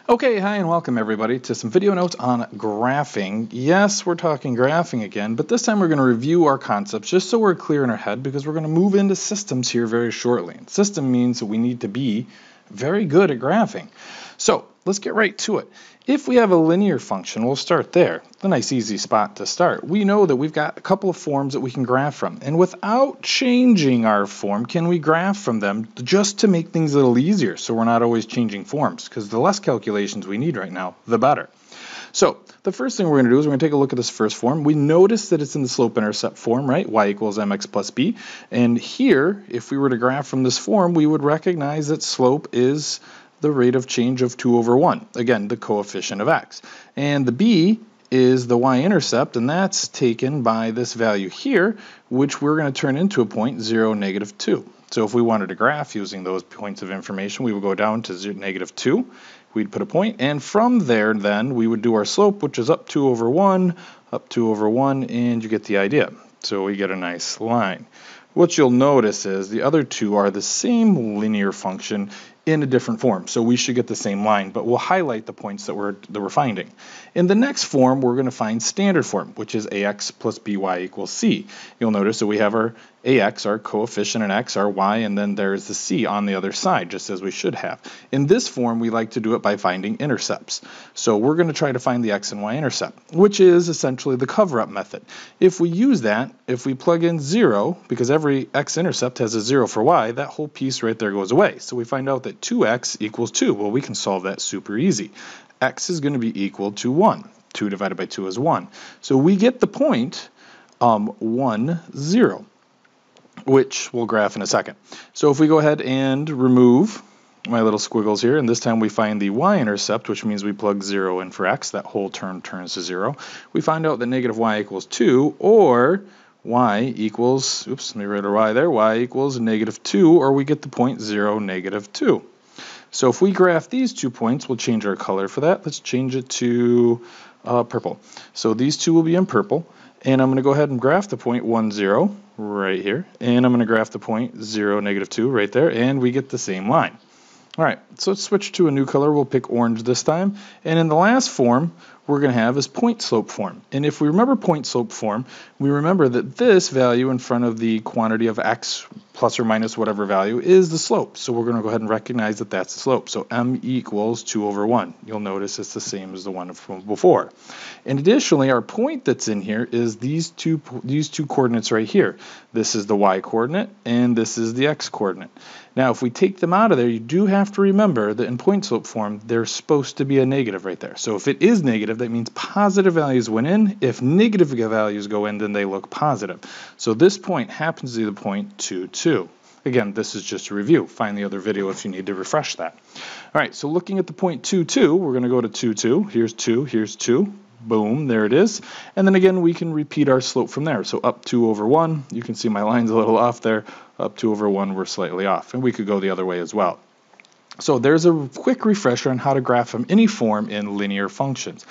Okay, hi and welcome everybody to some video notes on graphing. Yes, we're talking graphing again, but this time we're going to review our concepts just so we're clear in our head because we're going to move into systems here very shortly. And system means that we need to be very good at graphing. So let's get right to it. If we have a linear function, we'll start there. It's a nice easy spot to start. We know that we've got a couple of forms that we can graph from. And without changing our form, can we graph from them just to make things a little easier so we're not always changing forms? Because the less calculations we need right now, the better. So the first thing we're going to do is we're going to take a look at this first form. We notice that it's in the slope-intercept form, right? Y equals mx plus b. And here, if we were to graph from this form, we would recognize that slope is the rate of change of 2 over 1. Again, the coefficient of x. And the b is the y-intercept, and that's taken by this value here, which we're going to turn into a point 0, negative 2. So if we wanted to graph using those points of information, we would go down to 0, negative 2. We'd put a point, and from there then we would do our slope, which is up 2 over 1, up 2 over 1, and you get the idea. So we get a nice line. What you'll notice is the other two are the same linear function in a different form, so we should get the same line, but we'll highlight the points that we're finding. In the next form, we're going to find standard form, which is ax plus by equals c. You'll notice that we have our ax, our coefficient, and x, our y, and then there's the c on the other side, just as we should have. In this form, we like to do it by finding intercepts. So we're going to try to find the x and y intercept, which is essentially the cover-up method. If we use that, if we plug in 0, because every x-intercept has a 0 for y, that whole piece right there goes away. So we find out that 2x equals 2. Well, we can solve that super easy. X is going to be equal to 1. 2 divided by 2 is 1. So we get the point 1, 0, which we'll graph in a second. So if we go ahead and remove my little squiggles here, and this time we find the y-intercept, which means we plug 0 in for x, that whole term turns to 0. We find out that negative y equals 2, or y equals, oops, let me write a y there, y equals negative 2, or we get the point 0, negative 2. So if we graph these 2 points, we'll change our color for that. Let's change it to purple. So these two will be in purple, and I'm going to go ahead and graph the point 1, 0 right here, and I'm going to graph the point 0, negative 2 right there, and we get the same line. All right, so let's switch to a new color. We'll pick orange this time. And in the last form we're going to have is point slope form. And if we remember point slope form, we remember that this value in front of the quantity of x plus or minus whatever value is the slope. So we're going to go ahead and recognize that that's the slope. So m equals 2 over 1. You'll notice it's the same as the one from before. And additionally, our point that's in here is these two coordinates right here. This is the y coordinate and this is the x coordinate. Now, if we take them out of there, you do have to remember that in point slope form, there's supposed to be a negative right there. So if it is negative, that means positive values went in. If negative values go in, then they look positive. So this point happens to be the point 2, 2. Again, this is just a review. Find the other video if you need to refresh that. All right, so looking at the point 2, 2, we're going to go to 2, 2. Here's 2, here's 2. Boom, there it is. And then again, we can repeat our slope from there. So up 2 over 1, you can see my line's a little off there. Up 2 over 1, we're slightly off. And we could go the other way as well. So there's a quick refresher on how to graph from any form in linear functions.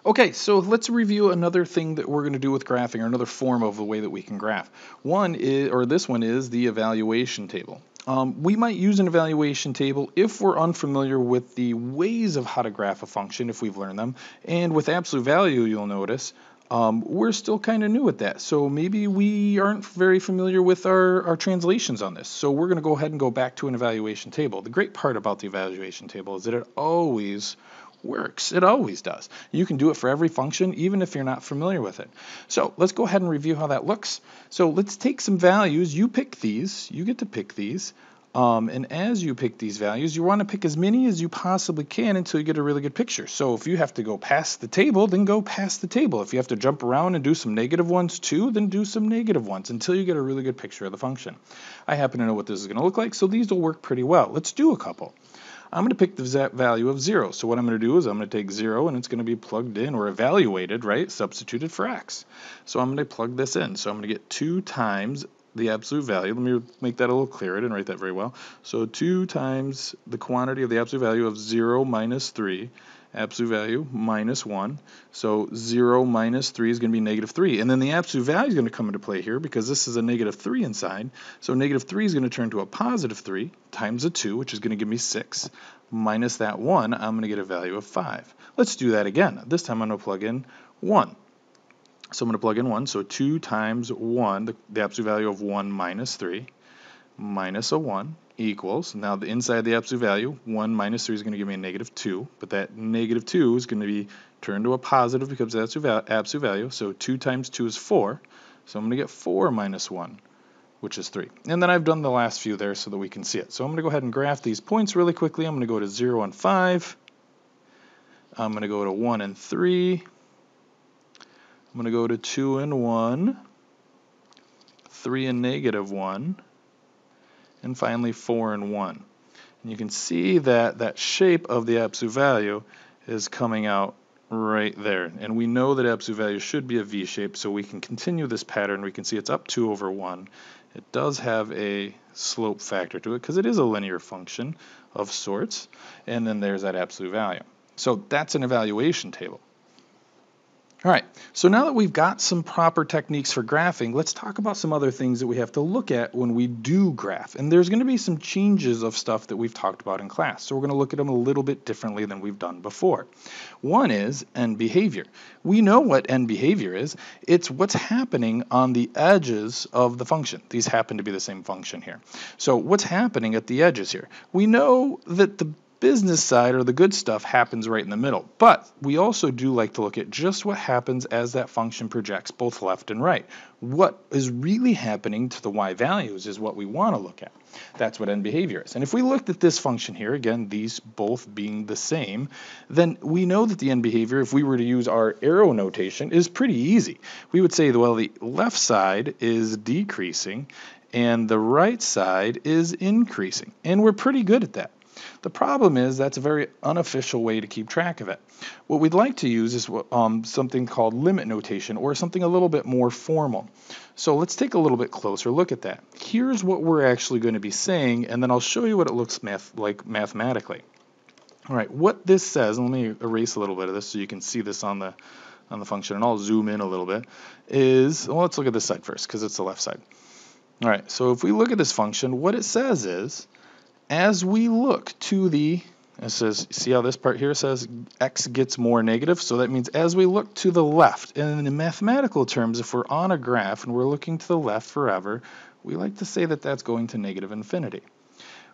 Okay, so let's review another thing that we're going to do with graphing, or another form of the way that we can graph. This one is the evaluation table. We might use an evaluation table if we're unfamiliar with the ways of how to graph a function, if we've learned them. And with absolute value, you'll notice, we're still kind of new at that. So maybe we aren't very familiar with our translations on this. So we're going to go ahead and go back to an evaluation table. The great part about the evaluation table is that it always works. It always does. You can do it for every function, even if you're not familiar with it. So let's go ahead and review how that looks. So let's take some values. You pick these. You get to pick these. And as you pick these values, you want to pick as many as you possibly can until you get a really good picture. So if you have to go past the table, then go past the table. If you have to jump around and do some negative ones too, then do some negative ones until you get a really good picture of the function. I happen to know what this is going to look like, so these will work pretty well. Let's do a couple. I'm going to pick the value of 0. So what I'm going to do is I'm going to take 0 and it's going to be plugged in or evaluated, right? Substituted for x. So I'm going to plug this in. So I'm going to get 2 times the absolute value. Let me make that a little clearer. I didn't write that very well. So 2 times the quantity of the absolute value of 0 minus 3. absolute value minus 1. So 0 minus 3 is going to be negative 3. And then the absolute value is going to come into play here because this is a negative 3 inside. So negative 3 is going to turn to a positive 3 times a 2, which is going to give me 6. Minus that 1, I'm going to get a value of 5. Let's do that again. This time I'm going to plug in 1. So I'm going to plug in 1. So 2 times 1, the absolute value of 1 minus 3, minus a 1, equals, now the inside the absolute value, 1 minus 3 is going to give me a negative 2, but that negative 2 is going to be turned to a positive because that's absolute value, so 2 times 2 is 4, so I'm going to get 4 minus 1, which is 3. And then I've done the last few there so that we can see it. So I'm going to go ahead and graph these points really quickly. I'm going to go to 0 and 5, I'm going to go to 1 and 3, I'm going to go to 2 and 1, 3 and negative 1, and finally 4 and 1. And you can see that that shape of the absolute value is coming out right there. And we know that absolute value should be a V shape, so we can continue this pattern. We can see it's up 2 over 1. It does have a slope factor to it because it is a linear function of sorts. And then there's that absolute value. So that's an evaluation table. All right, so now that we've got some proper techniques for graphing, let's talk about some other things that we have to look at when we do graph. And there's going to be some changes of stuff that we've talked about in class, so we're going to look at them a little bit differently than we've done before. One is end behavior. We know what end behavior is. It's what's happening on the edges of the function. These happen to be the same function here. So what's happening at the edges here? We know that the business side, or the good stuff, happens right in the middle. But we also do like to look at just what happens as that function projects both left and right. What is really happening to the y values is what we want to look at. That's what end behavior is. And if we looked at this function here, again, these both being the same, then we know that the end behavior, if we were to use our arrow notation, is pretty easy. We would say, well, the left side is decreasing and the right side is increasing. And we're pretty good at that. The problem is that's a very unofficial way to keep track of it. What we'd like to use is something called limit notation, or something a little bit more formal. So let's take a little bit closer look at that. Here's what we're actually going to be saying, and then I'll show you what it looks like mathematically. All right, what this says, and let me erase a little bit of this so you can see this on the function, and I'll zoom in a little bit, is, well, let's look at this side first because it's the left side. All right, so if we look at this function, what it says is, as we look to the, it says, see how this part here says x gets more negative? So that means as we look to the left, and in mathematical terms, if we're on a graph and we're looking to the left forever, we like to say that that's going to negative infinity.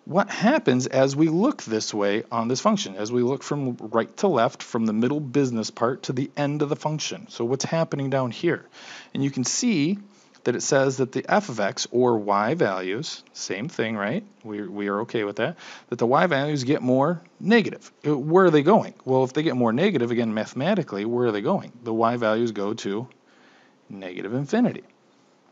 What happens as we look this way on this function, as we look from right to left, from the middle business part to the end of the function? So what's happening down here? And you can see that it says that the f of x, or y values, same thing, right? We are okay with that, that the y values get more negative. Where are they going? Well, if they get more negative, again, mathematically, where are they going? The y values go to negative infinity.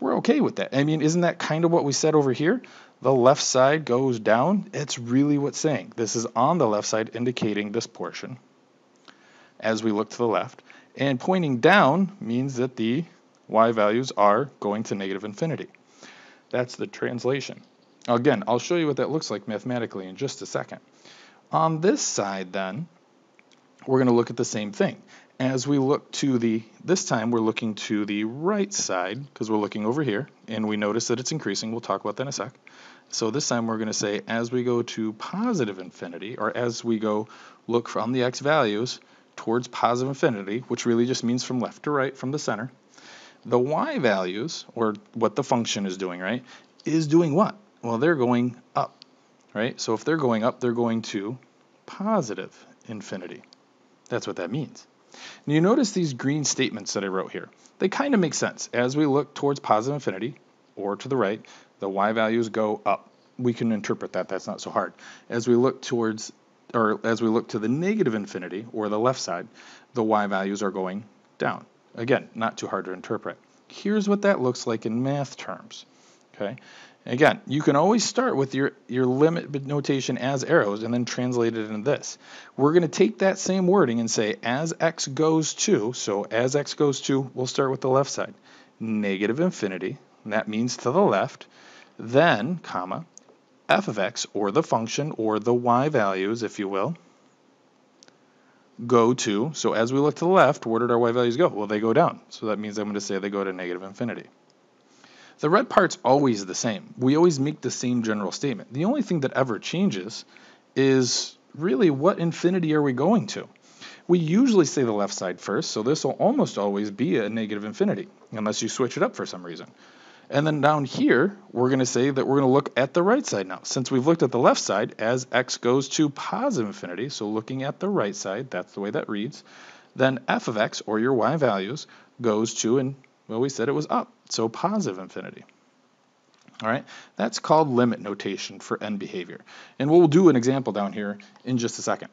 We're okay with that. I mean, isn't that kind of what we said over here? The left side goes down. It's really what's saying. This is on the left side, indicating this portion as we look to the left. And pointing down means that the y values are going to negative infinity. That's the translation. Again, I'll show you what that looks like mathematically in just a second. On this side then, we're going to look at the same thing. As we look to the, this time we're looking to the right side because we're looking over here and we notice that it's increasing. We'll talk about that in a sec. So this time we're going to say as we go to positive infinity, or as we go look from the x values towards positive infinity, which really just means from left to right from the center, the y values, or what the function is doing, right, is doing what? Well, they're going up, right? So if they're going up, they're going to positive infinity. That's what that means. And you notice these green statements that I wrote here. They kind of make sense. As we look towards positive infinity, or to the right, the y values go up. We can interpret that. That's not so hard. As we look towards, or as we look to the negative infinity, or the left side, the y values are going down. Again, not too hard to interpret. Here's what that looks like in math terms. Okay. Again, you can always start with your limit notation as arrows and then translate it into this. We're going to take that same wording and say as x goes to, so as x goes to, we'll start with the left side, negative infinity, and that means to the left, then, comma, f of x, or the function, or the y values, if you will, go to, so as we look to the left, where did our y values go? Well, they go down. So that means I'm going to say they go to negative infinity. The red part's always the same. We always make the same general statement. The only thing that ever changes is really what infinity are we going to? We usually say the left side first, so this will almost always be a negative infinity, unless you switch it up for some reason. And then down here, we're going to say that we're going to look at the right side now. Since we've looked at the left side, as x goes to positive infinity, so looking at the right side, that's the way that reads, then f of x, or your y values, goes to, and well, we said it was up, so positive infinity. All right, that's called limit notation for end behavior. And we'll do an example down here in just a second.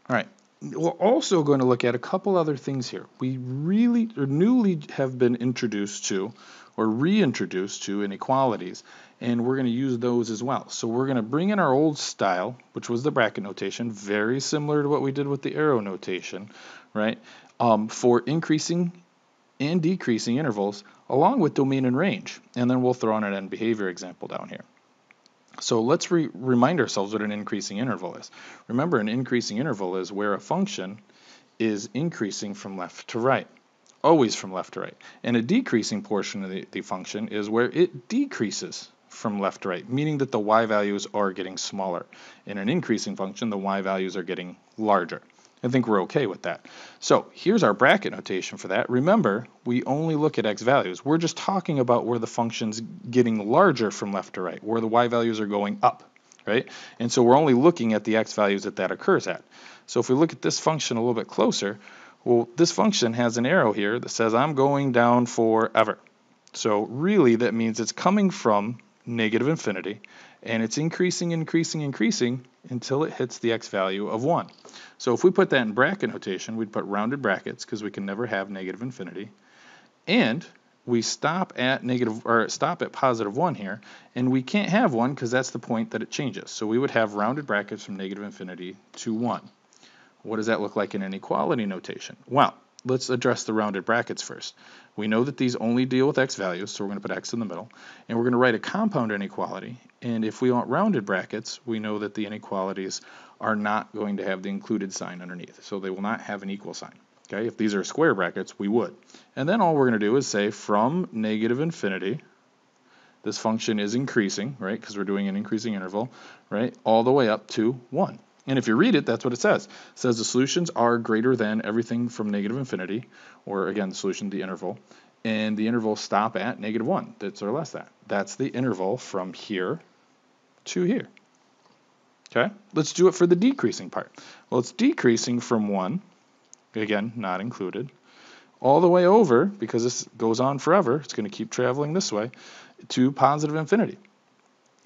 All right. We're also going to look at a couple other things here. We really or newly have been introduced to or reintroduced to inequalities, and we're going to use those as well. So we're going to bring in our old style, which was the bracket notation, very similar to what we did with the arrow notation, right, for increasing and decreasing intervals along with domain and range. And then we'll throw in an end behavior example down here. So let's remind ourselves what an increasing interval is. Remember, an increasing interval is where a function is increasing from left to right, always from left to right. And a decreasing portion of the function is where it decreases from left to right, meaning that the y values are getting smaller. In an increasing function, the y values are getting larger. I think we're okay with that. So here's our bracket notation for that. Remember, we only look at x values. We're just talking about where the function's getting larger from left to right, where the y values are going up, right? And so we're only looking at the x values that occurs at. So if we look at this function a little bit closer, well, this function has an arrow here that says I'm going down forever. So really that means it's coming from negative infinity, and it's increasing until it hits the x value of 1. So if we put that in bracket notation, we'd put rounded brackets because we can never have negative infinity, and we stop at positive 1 here, and we can't have 1 because that's the point that it changes. So we would have rounded brackets from negative infinity to 1. What does that look like in inequality notation? Well, let's address the rounded brackets first. We know that these only deal with x values, so we're going to put x in the middle, and we're going to write a compound inequality, and if we want rounded brackets, we know that the inequalities are not going to have the included sign underneath, so they will not have an equal sign. Okay, if these are square brackets, we would. And then all we're going to do is say from negative infinity, this function is increasing, right, because we're doing an increasing interval, right, all the way up to 1. And if you read it, that's what it says. It says the solutions are greater than everything from negative infinity, or again, the solution, the interval, and the interval stop at negative 1. That's or less than. That's the interval from here to here. Okay, let's do it for the decreasing part. Well, it's decreasing from 1, again, not included, all the way over, because this goes on forever, it's going to keep traveling this way, to positive infinity.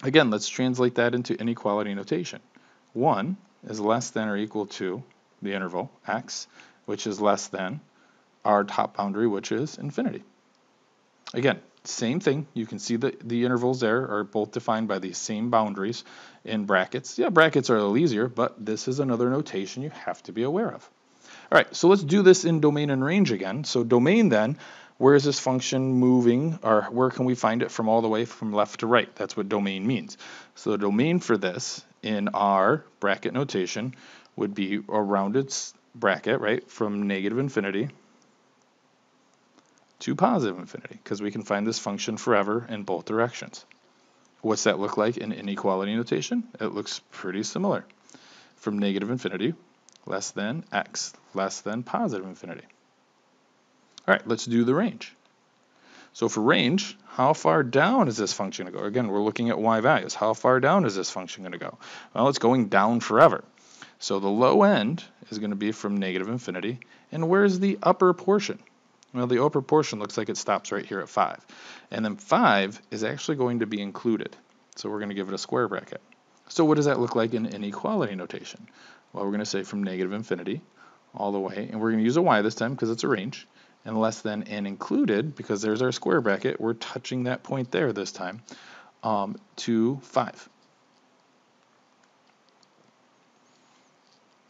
Again, let's translate that into inequality notation. 1 is less than or equal to the interval x, which is less than our top boundary, which is infinity. Again, same thing. You can see that the intervals there are both defined by these same boundaries in brackets. Yeah, brackets are a little easier, but this is another notation you have to be aware of. All right, so let's do this in domain and range again. So domain then, where is this function moving, or where can we find it from all the way from left to right? That's what domain means. So the domain for this in our bracket notation would be a rounded bracket, right, from negative infinity to positive infinity, because we can find this function forever in both directions. What's that look like in inequality notation? It looks pretty similar. From negative infinity, less than x, less than positive infinity. All right, let's do the range. So for range, how far down is this function going to go? Again, we're looking at y values. How far down is this function going to go? Well, it's going down forever. So the low end is going to be from negative infinity. And where's the upper portion? Well, the upper portion looks like it stops right here at 5. And then 5 is actually going to be included. So we're going to give it a square bracket. So what does that look like in inequality notation? Well, we're going to say from negative infinity all the way. And we're going to use a y this time because it's a range. And less than and included, because there's our square bracket, we're touching that point there this time, to 5.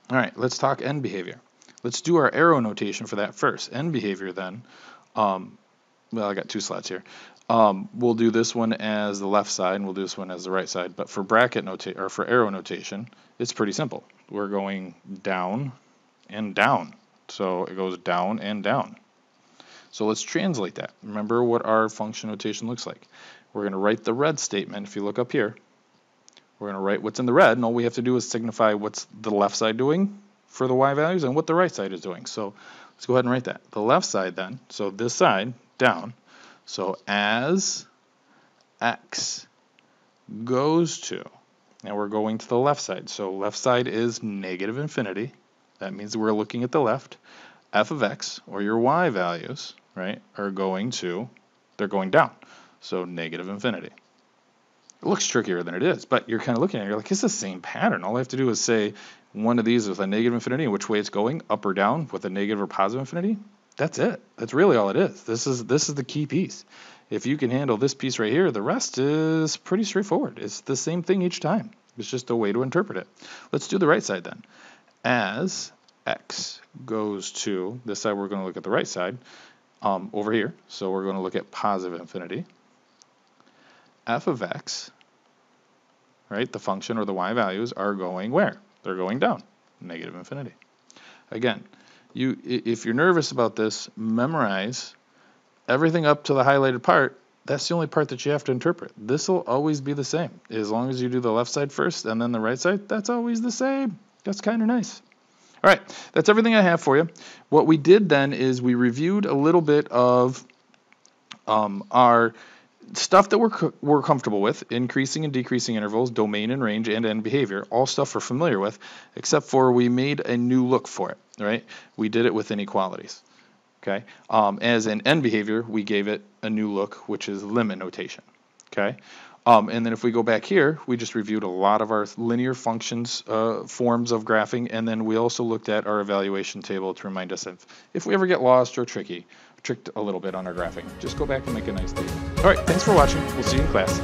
All right, let's talk end behavior. Let's do our arrow notation for that first. End behavior then, well, I got 2 slots here. We'll do this one as the left side, and we'll do this one as the right side. But for bracket notation or for arrow notation, it's pretty simple. we're going down and down. So it goes down and down. So let's translate that. Remember what our function notation looks like. We're going to write the red statement. If you look up here, we're going to write what's in the red, and all we have to do is signify what's the left side doing for the y values and what the right side is doing. So let's go ahead and write that. The left side then, so this side, down. So as x goes to, now we're going to the left side. So left side is negative infinity. That means we're looking at the left. F of x, or your y values, right, are going to, they're going down. So negative infinity. It looks trickier than it is, but you're kind of looking at it, you're like, it's the same pattern. All I have to do is say one of these with a negative infinity and which way it's going, up or down, with a negative or positive infinity. That's it. That's really all it is. This is the key piece. If you can handle this piece right here, the rest is pretty straightforward. It's the same thing each time. It's just a way to interpret it. Let's do the right side then. As x goes to, this side we're going to look at the right side, over here. So we're going to look at positive infinity. F of x, right, the function or the y values are going where? They're going down, negative infinity. Again, if you're nervous about this, memorize everything up to the highlighted part. That's the only part that you have to interpret. This will always be the same. As long as you do the left side first and then the right side, that's always the same. That's kind of nice. All right, that's everything I have for you. What we did then is we reviewed a little bit of our stuff that we're comfortable with, increasing and decreasing intervals, domain and range, and end behavior, all stuff we're familiar with, except for we made a new look for it, right? We did it with inequalities, okay? As an end behavior, we gave it a new look, which is limit notation, okay? And then if we go back here, we just reviewed a lot of our linear functions, forms of graphing, and then we also looked at our evaluation table to remind us if we ever get lost or tricked a little bit on our graphing. Just go back and make a nice table. All right, thanks for watching. We'll see you in class.